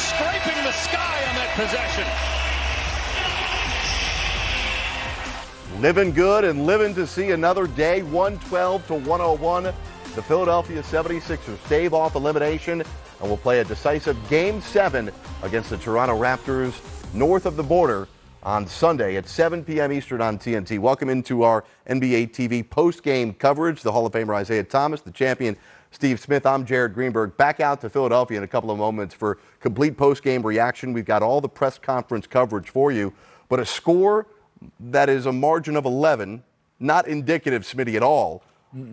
scraping the sky on that possession. Living good and living to see another day. 112-101. The Philadelphia 76ers stave off elimination and will play a decisive Game 7 against the Toronto Raptors north of the border on Sunday at 7 p.m. Eastern on TNT. Welcome into our NBA TV post-game coverage. The Hall of Famer Isiah Thomas, the champion Steve Smith. I'm Jared Greenberg. Back out to Philadelphia in a couple of moments for complete post-game reaction. We've got all the press conference coverage for you, but a score that is a margin of 11, not indicative, Smitty, at all,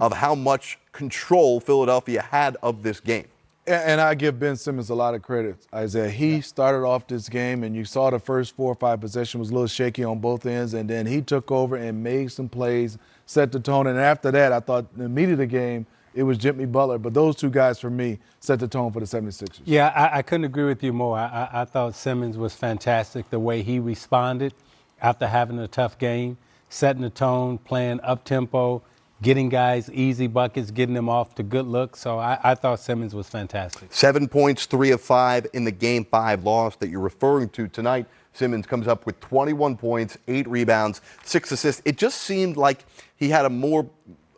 of how much control Philadelphia had of this game. And I give Ben Simmons a lot of credit, Isiah. He started off this game, and you saw the first 4 or 5 possessions was a little shaky on both ends, and then he took over and made some plays, set the tone. And after that, I thought in the meat of the game, it was Jimmy Butler. But those two guys, for me, set the tone for the 76ers. Yeah, I couldn't agree with you more. I thought Simmons was fantastic, the way he responded after having a tough game, setting the tone, playing up-tempo, getting guys easy buckets, getting them off to good looks. So I thought Simmons was fantastic. 7 points, 3 of 5 in the Game 5 loss that you're referring to tonight. Simmons comes up with 21 points, 8 rebounds, 6 assists. It just seemed like he had a more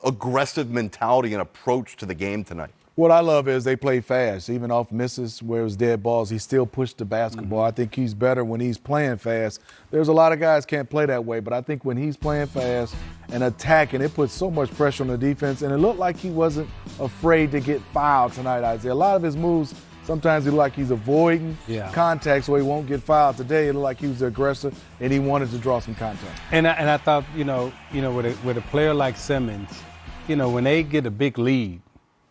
aggressive mentality and approach to the game tonight. What I love is they play fast. Even off misses where it was dead balls, he still pushed the basketball. I think he's better when he's playing fast. There's a lot of guys can't play that way, but I think when he's playing fast and attacking, it puts so much pressure on the defense, and it looked like he wasn't afraid to get fouled tonight, Isiah. A lot of his moves, sometimes he look like he's avoiding contact so he won't get fouled. Today, it looked like he was aggressive, and he wanted to draw some contact. And I thought, with a player like Simmons, when they get a big lead,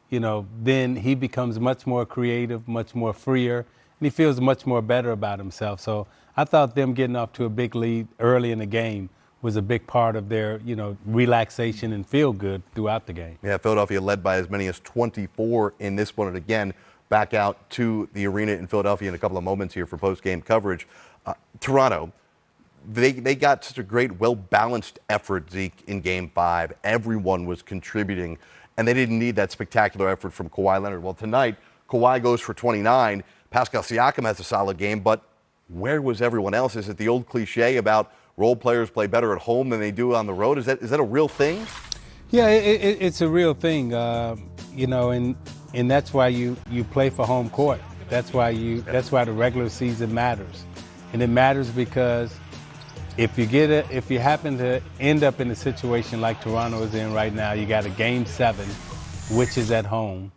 then he becomes much more creative, much more freer, and he feels much more better about himself. So I thought them getting off to a big lead early in the game was a big part of their, relaxation and feel good throughout the game. Yeah, Philadelphia led by as many as 24 in this one. And again, back out to the arena in Philadelphia in a couple of moments here for post-game coverage. Toronto, they got such a great, well-balanced effort, Zeke, in Game 5. Everyone was contributing, and they didn't need that spectacular effort from Kawhi Leonard. Well, tonight, Kawhi goes for 29. Pascal Siakam has a solid game, but where was everyone else? Is it the old cliche about role players play better at home than they do on the road? Is that a real thing? Yeah, it's a real thing, and that's why you play for home court. That's why the regular season matters, and it matters because if you happen to end up in a situation like Toronto is in right now, you got a Game 7, which is at home,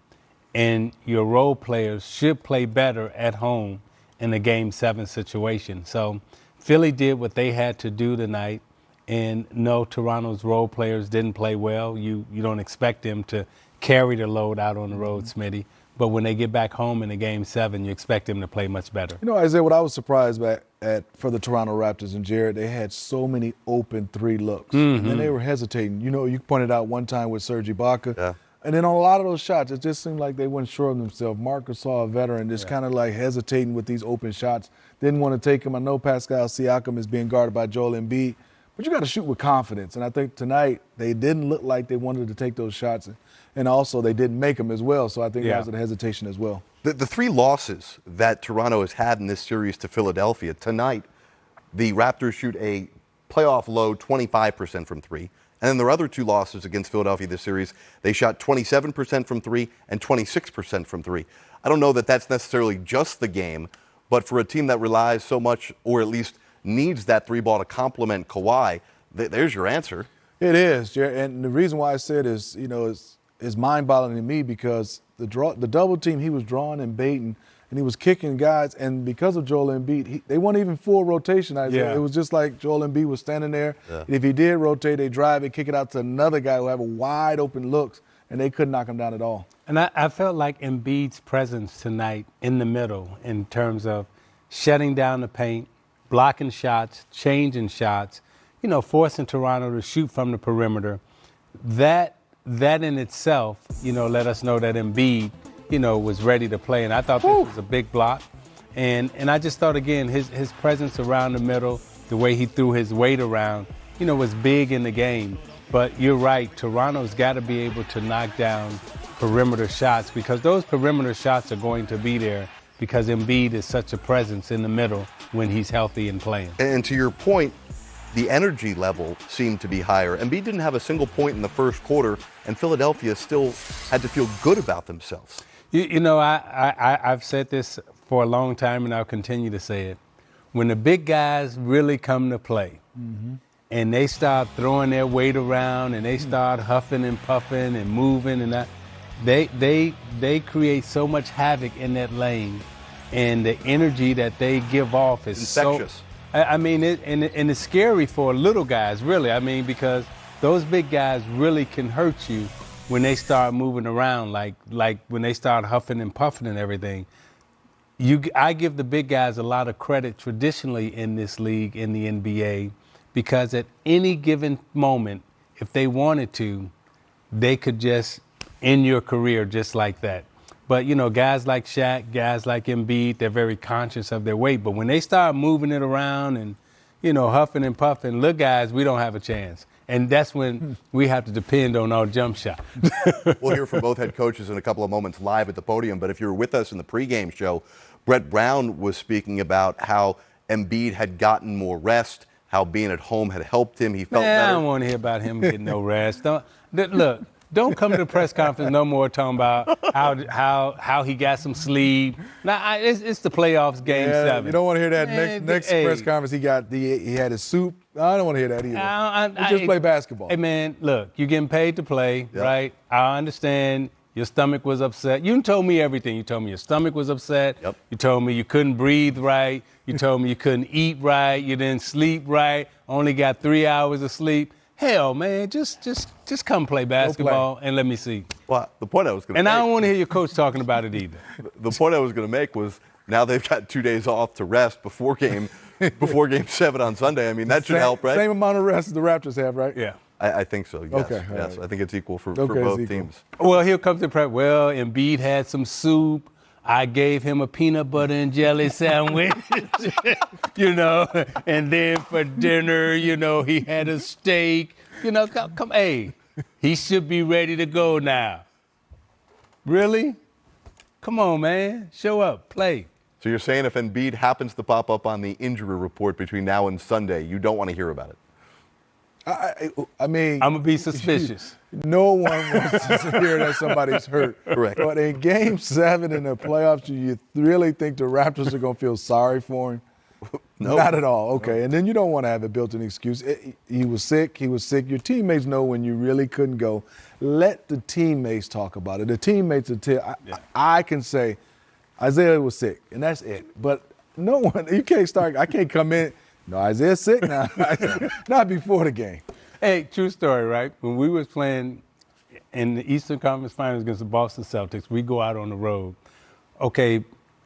and your role players should play better at home in a Game 7 situation. So Philly did what they had to do tonight, and no, Toronto's role players didn't play well. You don't expect them to carry the load out on the road, Smitty. But when they get back home in a Game 7, you expect them to play much better. Isiah, what I was surprised at for the Toronto Raptors and Jared, they had so many open 3 looks. And they were hesitating. You pointed out one time with Serge Ibaka. Yeah. And then on a lot of those shots, it just seemed like they weren't sure of themselves. Marcus saw a veteran just kind of like hesitating with these open shots. Didn't want to take them. I know Pascal Siakam is being guarded by Joel Embiid. But you got to shoot with confidence. And I think tonight they didn't look like they wanted to take those shots. And also they didn't make them as well. So I think that was a hesitation as well. The 3 losses that Toronto has had in this series to Philadelphia, tonight the Raptors shoot a playoff low 25% from 3. And then their other 2 losses against Philadelphia this series, they shot 27% from 3 and 26% from 3. I don't know that that's necessarily just the game, but for a team that relies so much, or at least needs that 3 ball to complement Kawhi, there's your answer. It is, Jared. And the reason why I said is, is mind-boggling to me because the double team he was drawing and baiting, and he was kicking guys, and because of Joel Embiid, they weren't even full rotation. It was just like Joel Embiid was standing there. Yeah. And if he did rotate, they drive it, kick it out to another guy who have a wide open looks, and they couldn't knock him down at all. And I felt like Embiid's presence tonight in the middle in terms of shutting down the paint, blocking shots, changing shots, forcing Toronto to shoot from the perimeter. That in itself, let us know that Embiid, was ready to play. And I thought this was a big block. And I just thought, again, his presence around the middle, the way he threw his weight around, was big in the game. But you're right, Toronto's got to be able to knock down perimeter shots because those perimeter shots are going to be there because Embiid is such a presence in the middle when he's healthy and playing. And to your point, the energy level seemed to be higher. Embiid didn't have a single point in the first quarter, and Philadelphia still had to feel good about themselves. You know, I've said this for a long time, and I'll continue to say it. When the big guys really come to play, and they start throwing their weight around, and they start huffing and puffing and moving, and that, they create so much havoc in that lane, and the energy that they give off is infectious. So. I mean, and it's scary for little guys, really. I mean, because those big guys really can hurt you when they start moving around, like when they start huffing and puffing and everything. I give the big guys a lot of credit traditionally in this league, in the NBA, because at any given moment, if they wanted to, they could just end your career just like that. But, you know, guys like Shaq, guys like Embiid, they're very conscious of their weight. But when they start moving it around and, you know, huffing and puffing, look, guys, we don't have a chance. And that's when we have to depend on our jump shot. We'll hear from both head coaches in a couple of moments live at the podium. But if you were with us in the pregame show, Brett Brown was speaking about how Embiid had gotten more rest, how being at home had helped him. He felt better. I don't want to hear about him getting no rest. Look. Don't come to the press conference no more talking about how he got some sleep. Now it's the playoffs, Game 7. You don't want to hear that next press conference. He had his soup. I don't want to hear that either. Just play basketball. Hey man, look, you're getting paid to play, right? I understand your stomach was upset. You told me everything. You told me your stomach was upset. Yep. You told me you couldn't breathe right. You told me you couldn't eat right. You didn't sleep right. Only got 3 hours of sleep. Hell, man, just come play basketball and let me see. Well, the point I was going to make. And I don't want to hear your coach talking about it either. The point I was going to make was now they've got 2 days off to rest before Game 7 on Sunday. I mean, that should help, right? Same amount of rest as the Raptors have, right? Yeah. I think so, yes. Okay. Yes, right. I think it's equal for both teams. Well, he'll come to prep. Well, Embiid had some soup. I gave him a peanut butter and jelly sandwich, you know, and then for dinner, you know, he had a steak. You know, come, hey, he should be ready to go now. Really? Come on, man. Show up. Play. So you're saying if Embiid happens to pop up on the injury report between now and Sunday, you don't want to hear about it? I mean, I'm going to be suspicious. No one wants to hear that somebody's hurt. Correct. But in Game 7 in the playoffs, do you really think the Raptors are going to feel sorry for him? No. Not at all. Okay. And then you don't want to have a built-in excuse. He was sick. Your teammates know when you really couldn't go. Let the teammates talk about it. The teammates will tell. I can say Isiah was sick, and that's it. But no one, you can't start. I can't come in. No, Isiah's sick now. Not before the game. Hey, true story, right? When we was playing in the Eastern Conference Finals against the Boston Celtics, we go out on the road. Okay,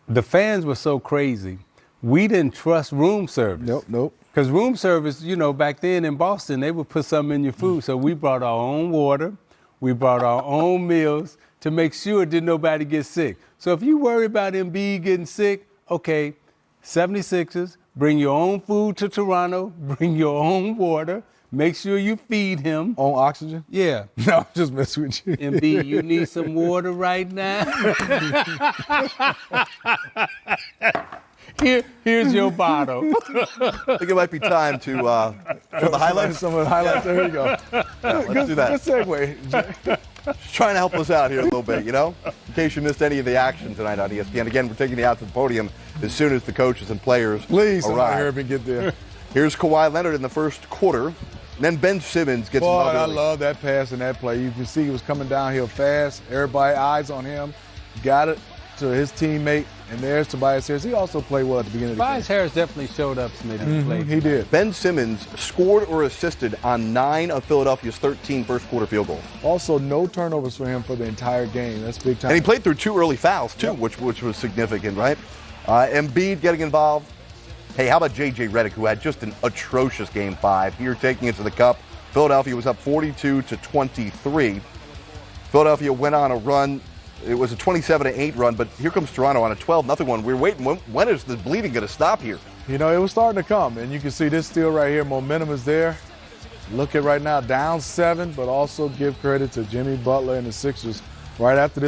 the fans were so crazy. We didn't trust room service. Nope. Because room service, you know, back then in Boston, they would put something in your food. So we brought our own water. We brought our own meals to make sure didn't nobody get sick. So if you worry about Embiid getting sick, okay, 76ers, bring your own food to Toronto, bring your own water, make sure you feed him. On oxygen? Yeah. No, I'm just messing with you. Embiid, you need some water right now? Here's your bottle. I think it might be time to show the highlights. Some of the highlights. There you go. Let's do that. Good segue. Just trying to help us out here a little bit, you know, in case you missed any of the action tonight on ESPN. Again, we're taking you out to the podium as soon as the coaches and players Please, arrive. hurry up and get there. Here's Kawhi Leonard in the first quarter. And then Ben Simmons gets Boy, another. I love that pass and that play. You can see he was coming downhill fast. Everybody eyes on him. Got it to his teammate. And there's Tobias Harris. He also played well at the beginning of the game. Tobias Harris definitely showed up, Smitty. He did. Ben Simmons scored or assisted on 9 of Philadelphia's 13 first quarter field goals. Also, no turnovers for him for the entire game. That's big time. And he played through 2 early fouls, too, which was significant, right? Embiid getting involved. Hey, how about J.J. Redick, who had just an atrocious Game 5 here, taking it to the cup. Philadelphia was up 42-23. Philadelphia went on a run. It was a 27-8 run, but here comes Toronto on a 12-0 one. We're waiting. When is the bleeding going to stop here? You know, it was starting to come, and you can see this still right here. Momentum is there. Look at right now, down 7, but also give credit to Jimmy Butler and the Sixers right after this.